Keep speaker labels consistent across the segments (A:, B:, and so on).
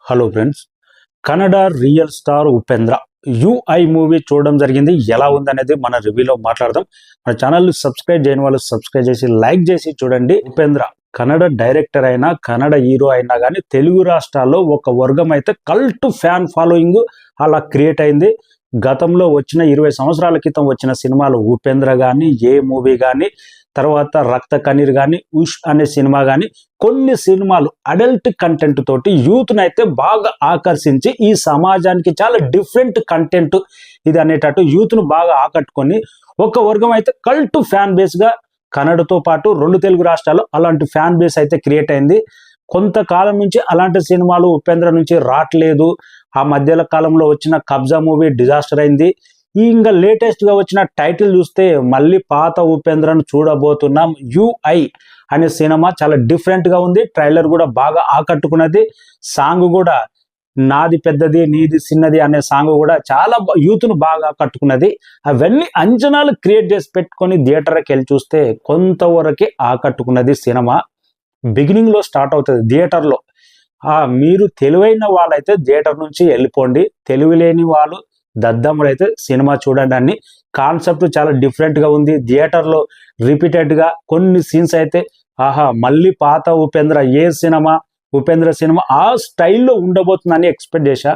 A: Hello friends, Kannada real star Upendra U I చూడడం జరిగింది. ఎలా ఉందనేది మన రివ్యూలో మాట్లాడదాం. మన ఛానల్ సబ్స్క్రైబ్ చేయని వాళ్ళు సబ్స్క్రైబ్ చేసి లైక్ చేసి చూడండి. ఉపేంద్ర కన్నడ డైరెక్టర్ అయినా కన్నడ హీరో అయినా కానీ తెలుగు రాష్ట్రాల్లో ఒక వర్గం అయితే కల్ట్ ఫ్యాన్ ఫాలోయింగ్ అలా క్రియేట్ అయింది. గతంలో వచ్చిన 20 సంవత్సరాల క్రితం వచ్చిన సినిమాలు ఉపేంద్ర కానీ, ఏ మూవీ కానీ, తర్వాత రక్త కన్నీర్ కానీ, ఉష్ అనే సినిమా కానీ, కొన్ని సినిమాలు అడల్ట్ కంటెంట్ తోటి యూత్ని అయితే బాగా ఆకర్షించి ఈ సమాజానికి చాలా డిఫరెంట్ కంటెంట్ ఇది అనేటట్టు యూత్ను బాగా ఆకట్టుకొని ఒక వర్గం అయితే కల్ట్ ఫ్యాన్ బేస్గా కన్నడతో పాటు 2 తెలుగు రాష్ట్రాల్లో అలాంటి ఫ్యాన్ బేస్ అయితే క్రియేట్ అయింది. కొంతకాలం నుంచి అలాంటి సినిమాలు ఉపేంద్ర నుంచి రావట్లేదు. ఆ మధ్యల కాలంలో వచ్చిన కబ్జా మూవీ డిజాస్టర్ అయింది. ఇంకా లేటెస్ట్గా వచ్చిన టైటిల్ చూస్తే మళ్ళీ పాత ఉపేంద్రను చూడబోతున్నాం. యుఐ అనే సినిమా చాలా డిఫరెంట్గా ఉంది. ట్రైలర్ కూడా బాగా ఆకట్టుకున్నది. సాంగ్ కూడా నాది పెద్దది నీది చిన్నది అనే సాంగ్ కూడా చాలా యూత్ను బాగా ఆకట్టుకున్నది. అవన్నీ అంచనాలు క్రియేట్ చేసి పెట్టుకొని థియేటర్కి వెళ్ళి చూస్తే కొంతవరకే ఆకట్టుకున్నది సినిమా. బిగినింగ్లో స్టార్ట్ అవుతుంది థియేటర్లో. మీరు తెలివైన వాళ్ళైతే థియేటర్ నుంచి వెళ్ళిపోండి, తెలివి లేని వాళ్ళు దద్దమ్మడైతే సినిమా చూడండి. అన్ని కాన్సెప్ట్ చాలా డిఫరెంట్గా ఉంది. థియేటర్లో రిపీటెడ్గా కొన్ని సీన్స్ అయితే మళ్ళీ పాత ఉపేంద్ర ఉపేంద్ర సినిమా ఆ స్టైల్లో ఉండబోతుందని ఎక్స్పెక్ట్ చేశా.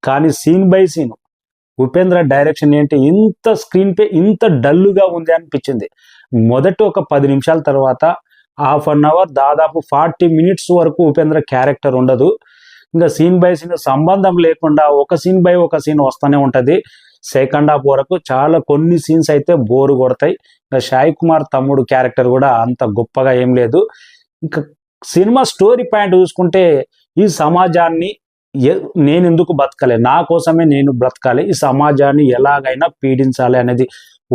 A: కానీ scene by scene Upendra direction ఏంటి ఇంత స్క్రీన్ పే ఇంత డల్లుగా ఉంది అనిపించింది. మొదటి ఒక 10 నిమిషాల తర్వాత హాఫ్ అన్ అవర్ దాదాపు 40 మినిట్స్ వరకు ఉపేంద్ర క్యారెక్టర్ ఉండదు. ఇంకా సీన్ బై సీన్ సంబంధం లేకుండా ఒక సీన్ బై ఒక సీన్ వస్తూనే ఉంటుంది. సెకండ్ హాఫ్ వరకు చాలా కొన్ని సీన్స్ అయితే బోరు కొడతాయి. ఇంకా సాయి కుమార్ తమ్ముడు క్యారెక్టర్ కూడా అంత గొప్పగా ఏం లేదు. ఇంకా సినిమా స్టోరీ పాయింట్ చూసుకుంటే ఈ సమాజాన్ని నేను ఎందుకు బతకాలి, నా కోసమే నేను బ్రతకాలి, ఈ సమాజాన్ని ఎలాగైనా పీడించాలి అనేది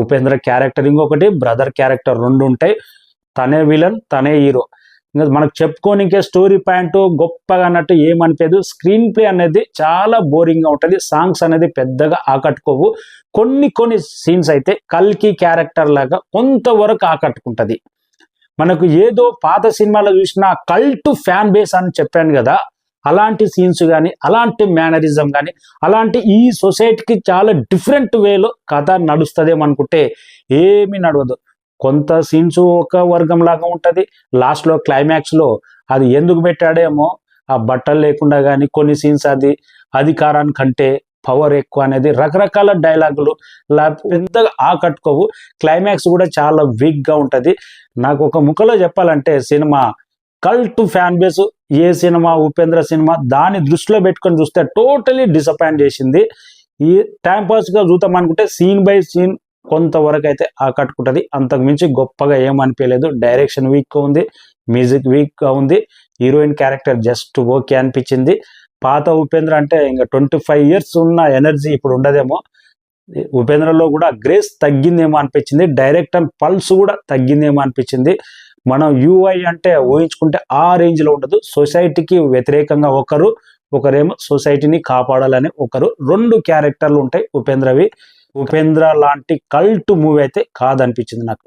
A: ఉపేంద్ర క్యారెక్టర్. ఇంకొకటి బ్రదర్ క్యారెక్టర్, 2 ఉంటాయి. తనే విలన్, తనే హీరో. ఇంకా మనకు చెప్పుకోనికే స్టోరీ పాయింట్ గొప్పగా అన్నట్టు ఏమనిపించదు. స్క్రీన్ ప్లే అనేది చాలా బోరింగ్గా ఉంటుంది. సాంగ్స్ అనేది పెద్దగా ఆకట్టుకోవు. కొన్ని సీన్స్ అయితే కల్కి క్యారెక్టర్ లాగా కొంతవరకు ఆకట్టుకుంటుంది. మనకు ఏదో పాత సినిమాలో చూసిన కల్ట్ ఫ్యాన్ బేస్ అని చెప్పాను కదా, అలాంటి సీన్స్ కానీ, అలాంటి మేనరిజం కానీ, అలాంటి ఈ సొసైటీకి చాలా డిఫరెంట్ వేలో కథ నడుస్తుందేమనుకుంటే ఏమీ నడవదు. కొంత సీన్స్ ఒక వర్గం లాగా ఉంటుంది. లాస్ట్లో క్లైమాక్స్లో అది ఎందుకు పెట్టాడేమో, ఆ బట్టలు లేకుండా కానీ కొన్ని సీన్స్ అది అధికారానికంటే పవర్ ఎక్కువ అనేది రకరకాల డైలాగులు పెద్దగా ఆకట్టుకోవు. క్లైమాక్స్ కూడా చాలా వీక్గా ఉంటుంది. నాకు ఒక ముక్కలో చెప్పాలంటే సినిమా కల్ట్ ఫ్యాన్ బేస్ ఏ సినిమా ఉపేంద్ర సినిమా దాన్ని దృష్టిలో పెట్టుకొని చూస్తే టోటలీ డిసప్పాయింట్ చేసింది. ఈ టైంపాస్గా చూద్దాం అనుకుంటే సీన్ బై సీన్ కొంతవరకు అయితే ఆకట్టుకుంటుంది. అంతకు మించి గొప్పగా ఏమనిపించలేదు. డైరెక్షన్ వీక్గా ఉంది, మ్యూజిక్ వీక్గా ఉంది, హీరోయిన్ క్యారెక్టర్ జస్ట్ ఓకే అనిపించింది. పాత ఉపేంద్ర అంటే ఇంకా 25 ఇయర్స్ ఉన్న ఎనర్జీ ఇప్పుడు ఉండదేమో. ఉపేంద్రలో కూడా గ్రేస్ తగ్గిందేమో అనిపించింది. డైరెక్టర్ పల్స్ కూడా తగ్గిందేమో అనిపించింది. మనం యూఐ అంటే ఊహించుకుంటే ఆ రేంజ్లో ఉండదు. సొసైటీకి వ్యతిరేకంగా ఒకరేమో సొసైటీని కాపాడాలని 2 క్యారెక్టర్లు ఉంటాయి ఉపేంద్రవి. ఉపేంద్ర లాంటి కల్ట్ మూవీ అయితే కాదనిపించింది నాకు.